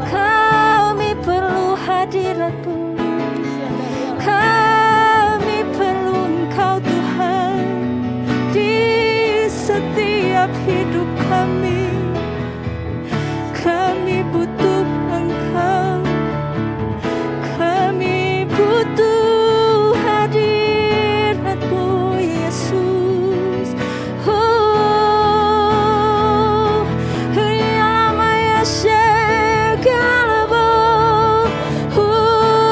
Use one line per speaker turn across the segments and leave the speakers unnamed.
Kami perlu hadirat-Mu. Kami perlu Engkau Tuhan di setiap hidup kami. Kami butuh Engkau. Kami butuh hadirat-Mu, Yesus. Oh, Rialamaya Shekalabo.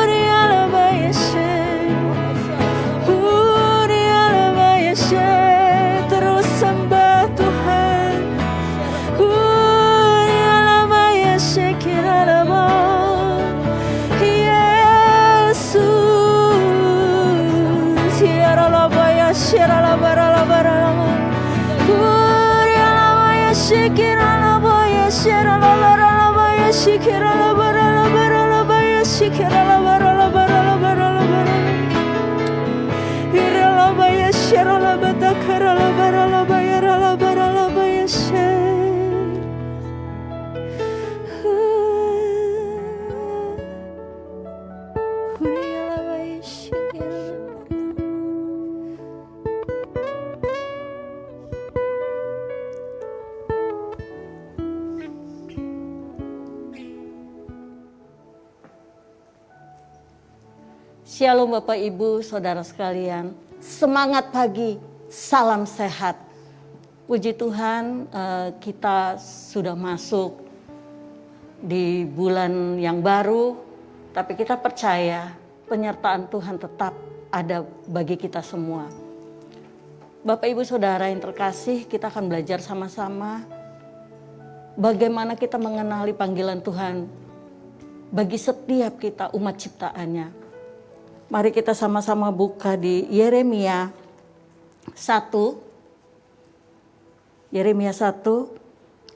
Rialamaya Shek. Rialamaya Shek. Terus sembah Tuhan. Rialamaya Shekalabo. Yesus. Yaralabaya Sheralabaralabaralama. Rialamaya Shekalabaya Sheralabaralabaya Shekalabarabaralabaya Shekalabarabaralabarabaralabara. Iralabaya Sheralabatakaralabaralabaya ralabaralabaya She. Rialamaya Shekalabaya. Shalom Bapak Ibu, Saudara sekalian. Semangat pagi, salam sehat. Puji Tuhan, kita sudah masuk di bulan yang baru, tapi kita percaya penyertaan Tuhan tetap ada bagi kita semua. Bapak Ibu Saudara yang terkasih, kita akan belajar sama-sama bagaimana kita mengenali panggilan Tuhan bagi setiap kita umat ciptaannya. Mari kita sama-sama buka di Yeremia 1. Yeremia 1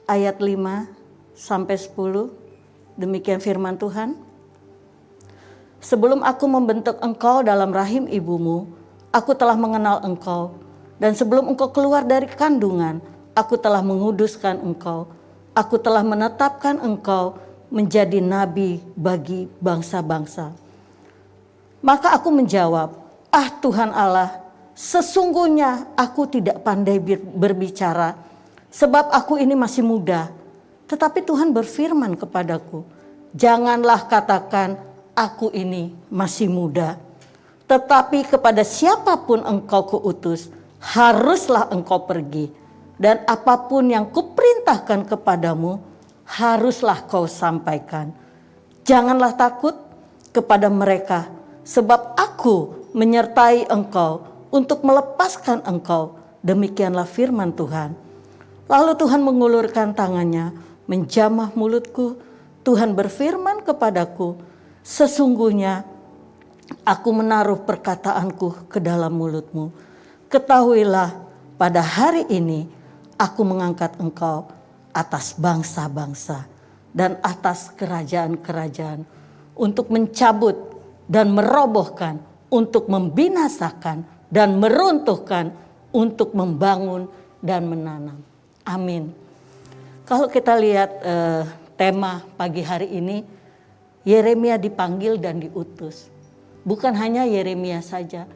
ayat 5 sampai 10. Demikian firman Tuhan. Sebelum aku membentuk engkau dalam rahim ibumu, aku telah mengenal engkau. Dan sebelum engkau keluar dari kandungan, aku telah menguduskan engkau. Aku telah menetapkan engkau menjadi nabi bagi bangsa-bangsa. Maka aku menjawab, ah Tuhan Allah, sesungguhnya aku tidak pandai berbicara, sebab aku ini masih muda. Tetapi Tuhan berfirman kepadaku, janganlah katakan aku ini masih muda. Tetapi kepada siapapun engkau kuutus, haruslah engkau pergi. Dan apapun yang kuperintahkan kepadamu, haruslah kau sampaikan. Janganlah takut kepada mereka, sebab aku menyertai engkau untuk melepaskan engkau. Demikianlah firman Tuhan. Lalu Tuhan mengulurkan tangannya, menjamah mulutku. Tuhan berfirman kepadaku, sesungguhnya aku menaruh perkataanku ke dalam mulutmu. Ketahuilah, pada hari ini aku mengangkat engkau atas bangsa-bangsa dan atas kerajaan-kerajaan untuk mencabut dan merobohkan, untuk membinasakan dan meruntuhkan, untuk membangun dan menanam. Amin. Kalau kita lihat tema pagi hari ini, Yeremia dipanggil dan diutus. Bukan hanya Yeremia saja,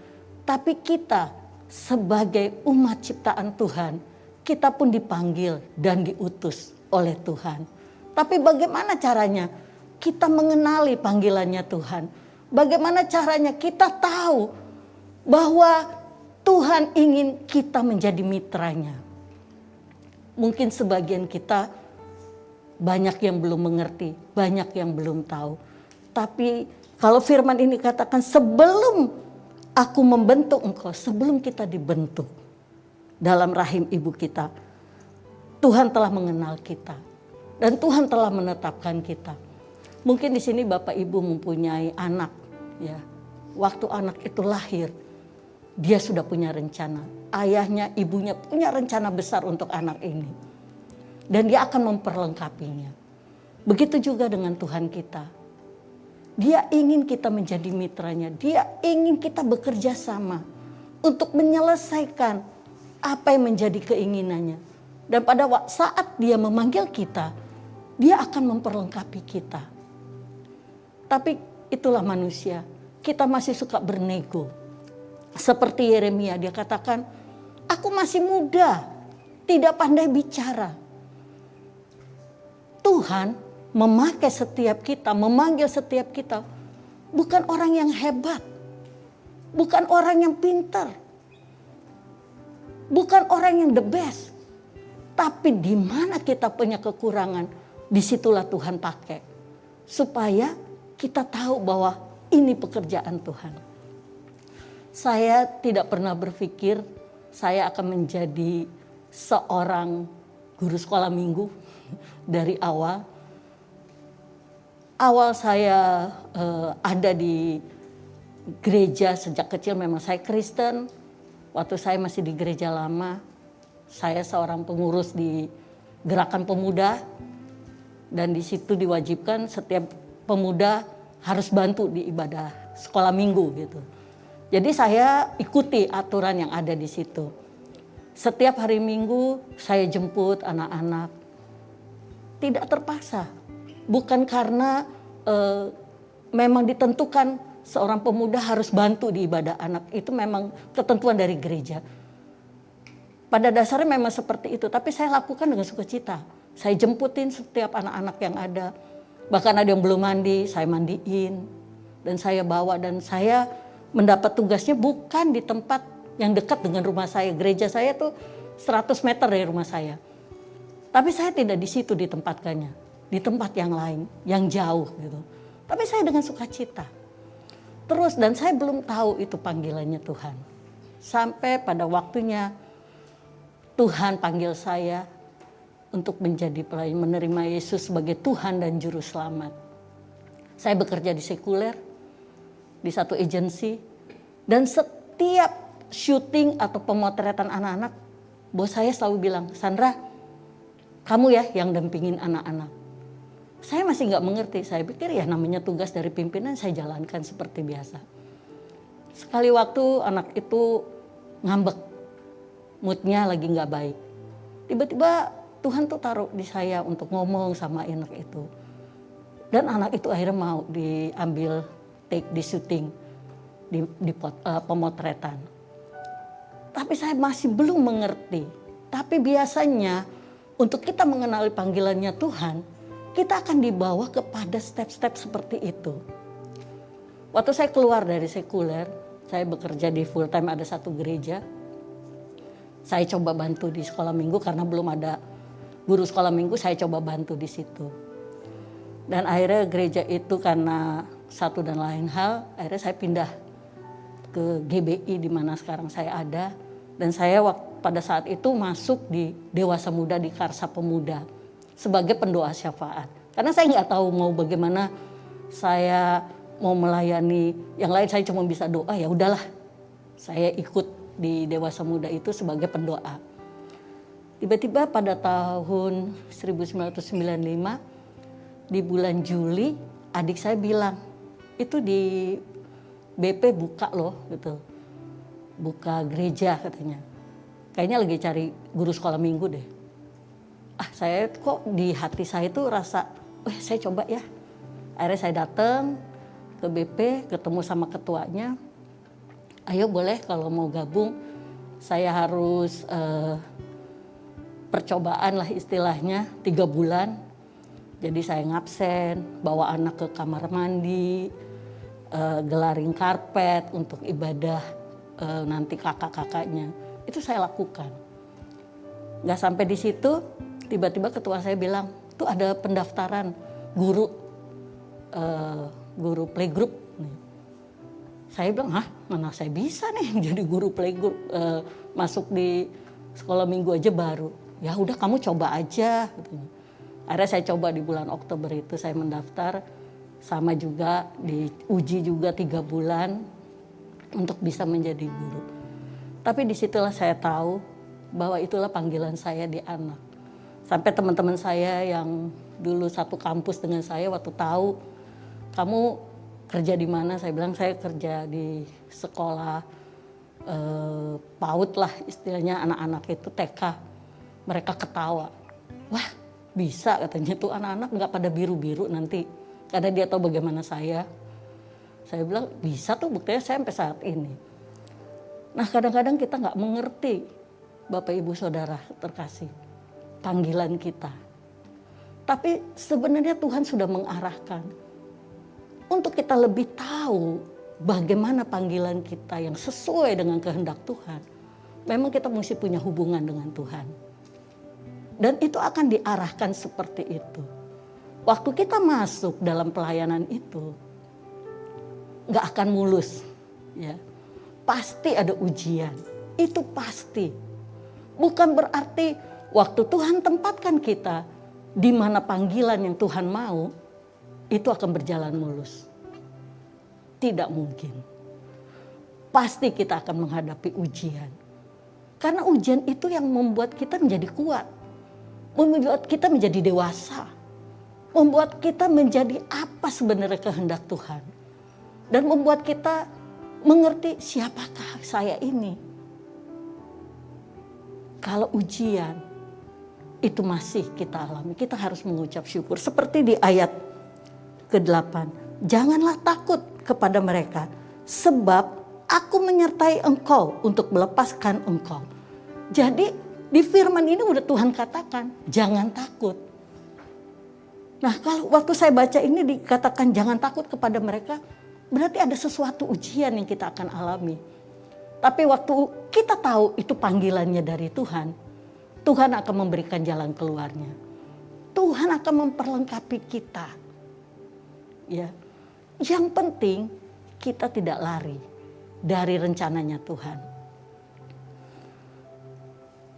tapi kita sebagai umat ciptaan Tuhan, kita pun dipanggil dan diutus oleh Tuhan. Tapi bagaimana caranya kita mengenali panggilannya Tuhan? Bagaimana caranya kita tahu bahwa Tuhan ingin kita menjadi mitranya? Mungkin sebagian kita banyak yang belum mengerti, banyak yang belum tahu. Tapi kalau firman ini katakan sebelum aku membentuk engkau, sebelum kita dibentuk dalam rahim ibu kita, Tuhan telah mengenal kita dan Tuhan telah menetapkan kita. Mungkin di sini Bapak Ibu mempunyai anak, ya. Waktu anak itu lahir, dia sudah punya rencana. Ayahnya, ibunya punya rencana besar untuk anak ini. Dan dia akan memperlengkapinya. Begitu juga dengan Tuhan kita. Dia ingin kita menjadi mitranya. Dia ingin kita bekerja sama untuk menyelesaikan apa yang menjadi keinginannya. Dan pada saat dia memanggil kita, dia akan memperlengkapi kita. Tapi itulah manusia. Kita masih suka bernego. Seperti Yeremia, dia katakan, aku masih muda, tidak pandai bicara. Tuhan memakai setiap kita, memanggil setiap kita, bukan orang yang hebat, bukan orang yang pintar, bukan orang yang the best, tapi di mana kita punya kekurangan, disitulah Tuhan pakai, supaya kita tahu bahwa ini pekerjaan Tuhan. Saya tidak pernah berpikir saya akan menjadi seorang guru sekolah minggu dari awal. Awal saya ada di gereja sejak kecil, memang saya Kristen. Waktu saya masih di gereja lama, saya seorang pengurus di gerakan pemuda. Dan di situ diwajibkan setiap pemuda harus bantu di ibadah sekolah minggu gitu. Jadi saya ikuti aturan yang ada di situ. Setiap hari Minggu saya jemput anak-anak. Tidak terpaksa. Bukan karena memang ditentukan seorang pemuda harus bantu di ibadah anak. Itu memang ketentuan dari gereja. Pada dasarnya memang seperti itu. Tapi saya lakukan dengan sukacita. Saya jemputin setiap anak-anak yang ada. Bahkan ada yang belum mandi, saya mandiin. Dan saya bawa, dan saya mendapat tugasnya bukan di tempat yang dekat dengan rumah saya. Gereja saya tuh 100 meter dari rumah saya. Tapi saya tidak di situ ditempatkannya, di tempat yang lain, yang jauh gitu. Tapi saya dengan sukacita. Terus, dan saya belum tahu itu panggilannya Tuhan. Sampai pada waktunya Tuhan panggil saya untuk menjadi pelayan, menerima Yesus sebagai Tuhan dan Juru Selamat. Saya bekerja di sekuler, di satu agensi, dan setiap syuting atau pemotretan anak-anak, bos saya selalu bilang, Sandra, kamu ya yang dampingin anak-anak. Saya masih nggak mengerti, saya pikir ya namanya tugas dari pimpinan, saya jalankan seperti biasa. Sekali waktu anak itu ngambek, moodnya lagi nggak baik. Tiba-tiba Tuhan tuh taruh di saya untuk ngomong sama anak itu. Dan anak itu akhirnya mau diambil take di syuting, di pemotretan. Tapi saya masih belum mengerti. Tapi biasanya untuk kita mengenali panggilannya Tuhan, kita akan dibawa kepada step-step seperti itu. Waktu saya keluar dari sekuler, saya bekerja di full time, ada satu gereja. Saya coba bantu di sekolah minggu karena belum ada guru sekolah minggu, saya coba bantu di situ. Dan akhirnya gereja itu karena satu dan lain hal, akhirnya saya pindah ke GBI di mana sekarang saya ada. Dan saya pada saat itu masuk di Dewasa Muda di Karsa Pemuda sebagai pendoa syafaat. Karena saya nggak tahu mau bagaimana saya mau melayani. Yang lain saya cuma bisa doa, ya udahlah. Saya ikut di Dewasa Muda itu sebagai pendoa. Tiba-tiba pada tahun 1995 di bulan Juli adik saya bilang, itu di BP buka loh gitu. Buka gereja katanya. Kayaknya lagi cari guru sekolah minggu deh. Saya kok di hati saya itu rasa, saya coba ya. Akhirnya saya datang ke BP, ketemu sama ketuanya. Ayo boleh kalau mau gabung, saya harus percobaan lah istilahnya 3 bulan. Jadi saya ngabsen, bawa anak ke kamar mandi, gelaring karpet untuk ibadah nanti kakak-kakaknya. Itu saya lakukan. Gak sampai di situ, tiba-tiba ketua saya bilang, tuh ada pendaftaran guru playgroup. Saya bilang, mana saya bisa nih jadi guru playgroup, masuk di sekolah minggu aja baru. Ya udah kamu coba aja. Akhirnya saya coba di bulan Oktober itu saya mendaftar, sama juga diuji juga 3 bulan untuk bisa menjadi guru. Tapi disitulah saya tahu bahwa itulah panggilan saya di anak. Sampai teman-teman saya yang dulu satu kampus dengan saya waktu tahu kamu kerja di mana? Saya bilang saya kerja di sekolah PAUD lah istilahnya, anak-anak itu TK. Mereka ketawa. Wah, bisa katanya tuh anak-anak nggak pada biru-biru nanti. Karena dia tahu bagaimana saya. Saya bilang bisa tuh, buktinya saya sampai saat ini. Nah kadang-kadang kita nggak mengerti, Bapak Ibu Saudara terkasih, panggilan kita. Tapi sebenarnya Tuhan sudah mengarahkan untuk kita lebih tahu bagaimana panggilan kita yang sesuai dengan kehendak Tuhan. Memang kita mesti punya hubungan dengan Tuhan. Dan itu akan diarahkan seperti itu. Waktu kita masuk dalam pelayanan itu, gak akan mulus. Ya. Pasti ada ujian. Itu pasti. Bukan berarti waktu Tuhan tempatkan kita di mana panggilan yang Tuhan mau, itu akan berjalan mulus. Tidak mungkin. Pasti kita akan menghadapi ujian. Karena ujian itu yang membuat kita menjadi kuat. Membuat kita menjadi dewasa. Membuat kita menjadi apa sebenarnya kehendak Tuhan. Dan membuat kita mengerti siapakah saya ini. Kalau ujian itu masih kita alami, kita harus mengucap syukur. Seperti di ayat ke-8. Janganlah takut kepada mereka, sebab aku menyertai engkau untuk melepaskan engkau. Jadi di firman ini udah Tuhan katakan, jangan takut. Nah kalau waktu saya baca ini dikatakan jangan takut kepada mereka, berarti ada sesuatu ujian yang kita akan alami. Tapi waktu kita tahu itu panggilannya dari Tuhan, Tuhan akan memberikan jalan keluarnya. Tuhan akan memperlengkapi kita. Ya. Yang penting kita tidak lari dari rencananya Tuhan.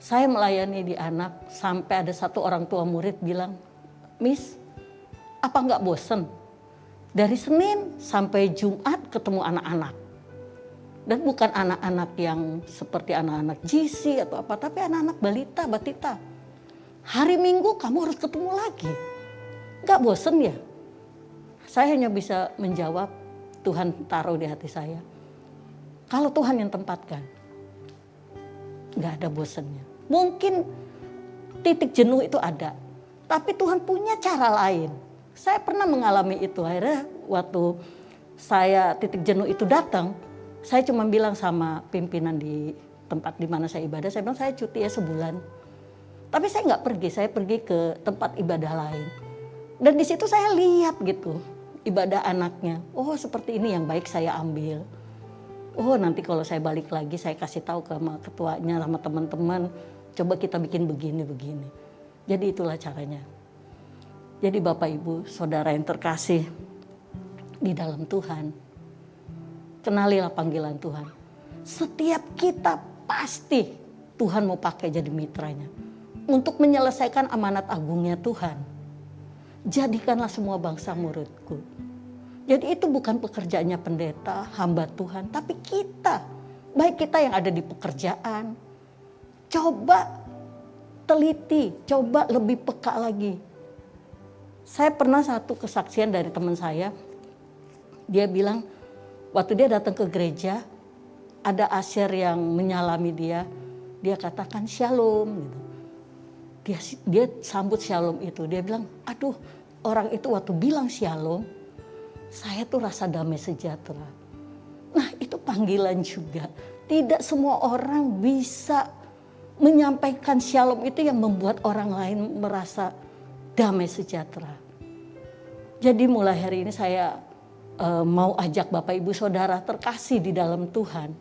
Saya melayani di anak sampai ada satu orang tua murid bilang, Miss, apa nggak bosen? Dari Senin sampai Jumat ketemu anak-anak. Dan bukan anak-anak yang seperti anak-anak GC atau apa, tapi anak-anak balita, batita. Hari Minggu kamu harus ketemu lagi. Nggak bosen ya? Saya hanya bisa menjawab, Tuhan taruh di hati saya. Kalau Tuhan yang tempatkan, nggak ada bosennya. Mungkin titik jenuh itu ada, tapi Tuhan punya cara lain. Saya pernah mengalami itu. Akhirnya waktu saya titik jenuh itu datang, saya cuma bilang sama pimpinan di tempat di mana saya ibadah, saya bilang saya cuti ya sebulan. Tapi saya nggak pergi, saya pergi ke tempat ibadah lain. Dan di situ saya lihat gitu, ibadah anaknya. Oh seperti ini yang baik saya ambil. Oh nanti kalau saya balik lagi saya kasih tahu ke ketuanya sama teman-teman. Coba kita bikin begini-begini. Jadi itulah caranya. Jadi Bapak Ibu Saudara yang terkasih di dalam Tuhan. Kenalilah panggilan Tuhan. Setiap kita pasti Tuhan mau pakai jadi mitranya. Untuk menyelesaikan amanat agungnya Tuhan. Jadikanlah semua bangsa muridku. Jadi itu bukan pekerjaannya pendeta, hamba Tuhan. Tapi kita, baik kita yang ada di pekerjaan. Coba teliti, coba lebih peka lagi. Saya pernah satu kesaksian dari teman saya. Dia bilang, waktu dia datang ke gereja, ada asyir yang menyalami dia. Dia katakan shalom gitu. Dia sambut shalom itu. Dia bilang, aduh orang itu waktu bilang shalom, saya tuh rasa damai sejahtera. Nah itu panggilan juga. Tidak semua orang bisa menyampaikan shalom itu yang membuat orang lain merasa damai sejahtera. Jadi mulai hari ini saya mau ajak Bapak Ibu Saudara terkasih di dalam Tuhan.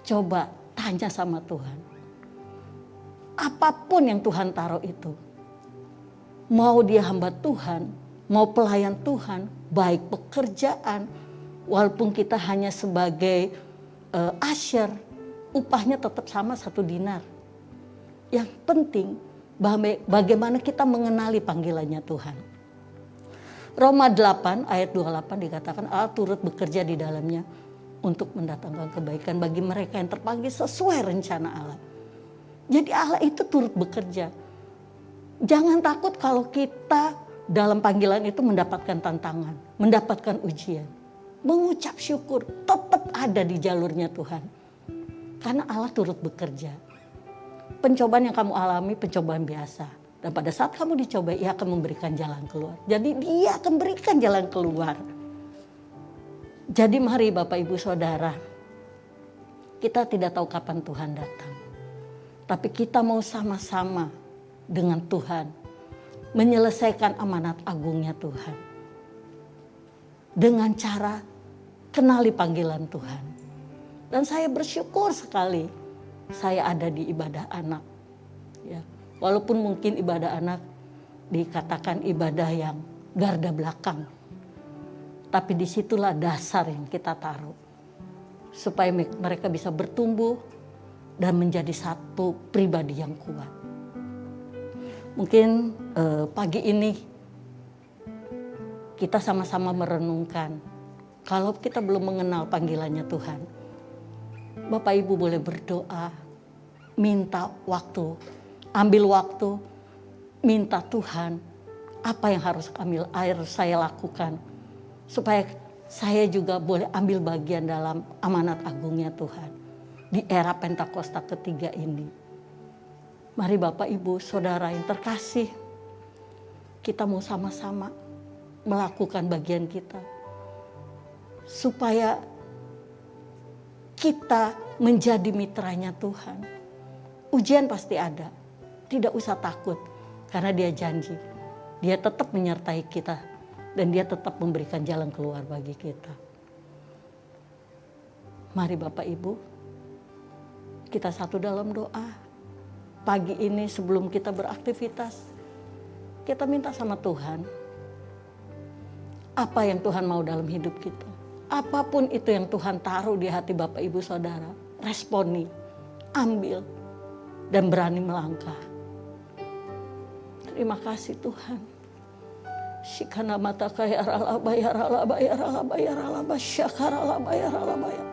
Coba tanya sama Tuhan. Apapun yang Tuhan taruh itu. Mau dia hamba Tuhan, mau pelayan Tuhan, baik pekerjaan, walaupun kita hanya sebagai asyir, upahnya tetap sama 1 dinar. Yang penting bagaimana kita mengenali panggilannya Tuhan. Roma 8 ayat 28 dikatakan Allah turut bekerja di dalamnya untuk mendatangkan kebaikan bagi mereka yang terpanggil sesuai rencana Allah. Jadi Allah itu turut bekerja. Jangan takut kalau kita dalam panggilan itu mendapatkan tantangan, mendapatkan ujian. mengucap syukur, tetap ada di jalurnya Tuhan. Karena Allah turut bekerja. Pencobaan yang kamu alami pencobaan biasa. Dan pada saat kamu dicoba, Ia akan memberikan jalan keluar. Jadi Dia akan berikan jalan keluar. Jadi mari Bapak Ibu Saudara, kita tidak tahu kapan Tuhan datang. Tapi kita mau sama-sama dengan Tuhan menyelesaikan amanat agungnya Tuhan. Dengan cara kenali panggilan Tuhan. Dan saya bersyukur sekali saya ada di ibadah anak. Ya, walaupun mungkin ibadah anak dikatakan ibadah yang garda belakang. Tapi disitulah dasar yang kita taruh. Supaya mereka bisa bertumbuh dan menjadi satu pribadi yang kuat. Mungkin pagi ini kita sama-sama merenungkan. Kalau kita belum mengenal panggilannya Tuhan, Bapak Ibu boleh berdoa, minta waktu, ambil waktu, minta Tuhan apa yang harus saya lakukan. Supaya saya juga boleh ambil bagian dalam amanat agungnya Tuhan. Di era Pentakosta ketiga ini. Mari Bapak Ibu Saudara yang terkasih, kita mau sama-sama melakukan bagian kita. Supaya kita menjadi mitranya Tuhan. Ujian pasti ada, tidak usah takut. Karena Dia janji, Dia tetap menyertai kita. Dan Dia tetap memberikan jalan keluar bagi kita. Mari Bapak Ibu, kita satu dalam doa. Pagi ini sebelum kita beraktivitas, kita minta sama Tuhan. Apa yang Tuhan mau dalam hidup kita. Apapun itu yang Tuhan taruh di hati Bapak Ibu Saudara. Responi, ambil, dan berani melangkah. Terima kasih Tuhan. Shikana mata kaya ralaba ya ralaba ya ralaba ya ralaba syakaralaba ya ralaba ya.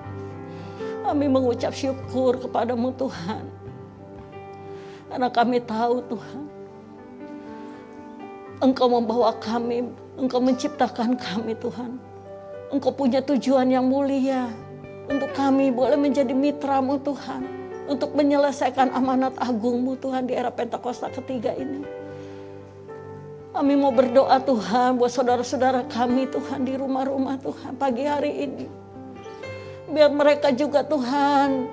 Kami mengucap syukur kepadamu Tuhan. Karena kami tahu Tuhan, Engkau membawa kami, Engkau menciptakan kami Tuhan. Engkau punya tujuan yang mulia untuk kami boleh menjadi mitramu Tuhan. Untuk menyelesaikan amanat agungmu Tuhan di era Pentakosta ketiga ini. Kami mau berdoa Tuhan buat saudara-saudara kami Tuhan di rumah-rumah Tuhan pagi hari ini. Biar mereka juga Tuhan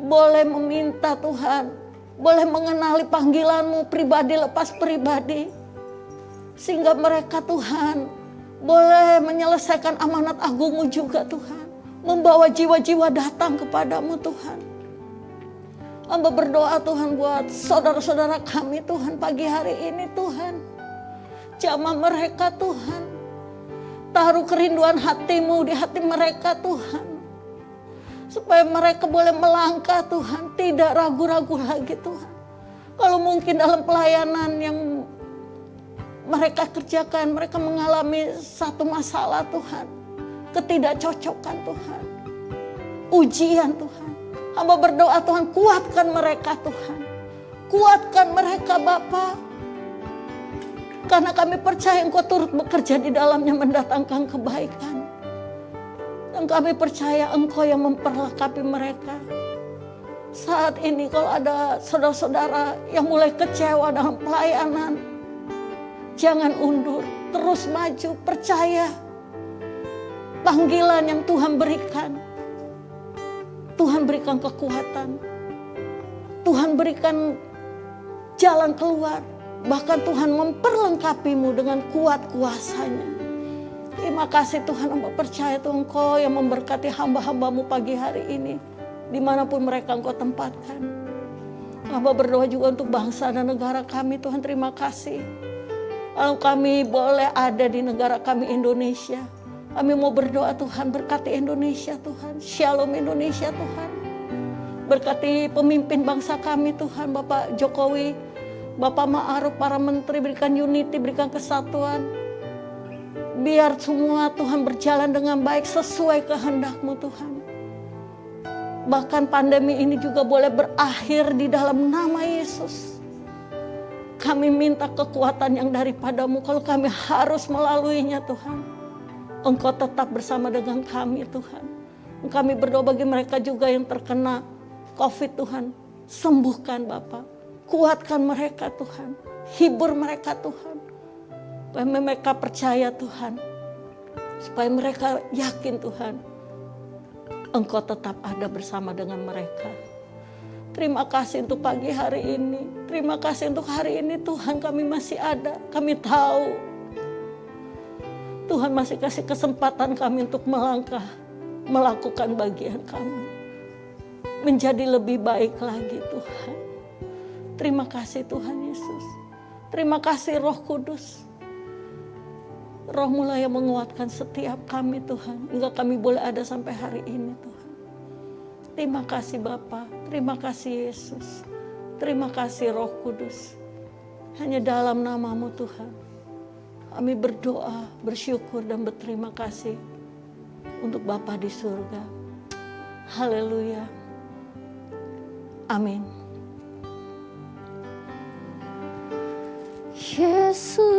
boleh meminta Tuhan. Boleh mengenali panggilanmu pribadi lepas pribadi. Sehingga mereka Tuhan boleh menyelesaikan amanat agungmu juga Tuhan. Membawa jiwa-jiwa datang kepadamu Tuhan. Hamba berdoa Tuhan buat saudara-saudara kami Tuhan pagi hari ini Tuhan. Jamah mereka Tuhan. Taruh kerinduan hatimu di hati mereka Tuhan. Supaya mereka boleh melangkah Tuhan. Tidak ragu-ragu lagi Tuhan. Kalau mungkin dalam pelayanan yang mereka kerjakan. Mereka mengalami satu masalah Tuhan. Ketidakcocokan Tuhan. Ujian Tuhan. Hamba berdoa Tuhan kuatkan mereka Tuhan. Kuatkan mereka Bapa. Karena kami percaya Engkau turut bekerja di dalamnya mendatangkan kebaikan. Dan kami percaya Engkau yang memperlengkapi mereka. Saat ini kalau ada saudara-saudara yang mulai kecewa dalam pelayanan. Jangan undur, terus maju, percaya. Panggilan yang Tuhan berikan. Tuhan berikan kekuatan. Tuhan berikan jalan keluar. Bahkan Tuhan memperlengkapimu dengan kuat kuasanya. Terima kasih Tuhan, hamba percaya Tuhan Engkau yang memberkati hamba-hambamu pagi hari ini. Dimanapun mereka Engkau tempatkan. Hamba berdoa juga untuk bangsa dan negara kami Tuhan, terima kasih. Kalau kami boleh ada di negara kami Indonesia. Kami mau berdoa Tuhan, berkati Indonesia Tuhan. Shalom Indonesia Tuhan. Berkati pemimpin bangsa kami Tuhan, Bapak Jokowi, Bapak Ma'ruf, para menteri, berikan unity, berikan kesatuan. Biar semua Tuhan berjalan dengan baik sesuai kehendak-Mu Tuhan. Bahkan pandemi ini juga boleh berakhir di dalam nama Yesus. Kami minta kekuatan yang daripada-Mu kalau kami harus melaluinya Tuhan. Engkau tetap bersama dengan kami Tuhan. Kami berdoa bagi mereka juga yang terkena COVID Tuhan. Sembuhkan Bapa. Kuatkan mereka Tuhan. Hibur mereka Tuhan. Supaya mereka percaya Tuhan. Supaya mereka yakin Tuhan. Engkau tetap ada bersama dengan mereka. Terima kasih untuk pagi hari ini. Terima kasih untuk hari ini Tuhan, kami masih ada. Kami tahu Tuhan masih kasih kesempatan kami untuk melangkah, melakukan bagian kami. Menjadi lebih baik lagi Tuhan. Terima kasih Tuhan Yesus. Terima kasih Roh Kudus. Roh-Mu yang menguatkan setiap kami Tuhan. Hingga kami boleh ada sampai hari ini Tuhan. Terima kasih Bapa. Terima kasih Yesus. Terima kasih Roh Kudus. Hanya dalam nama-Mu Tuhan. Kami berdoa, bersyukur dan berterima kasih untuk Bapa di surga. Haleluya. Amin. Yesus.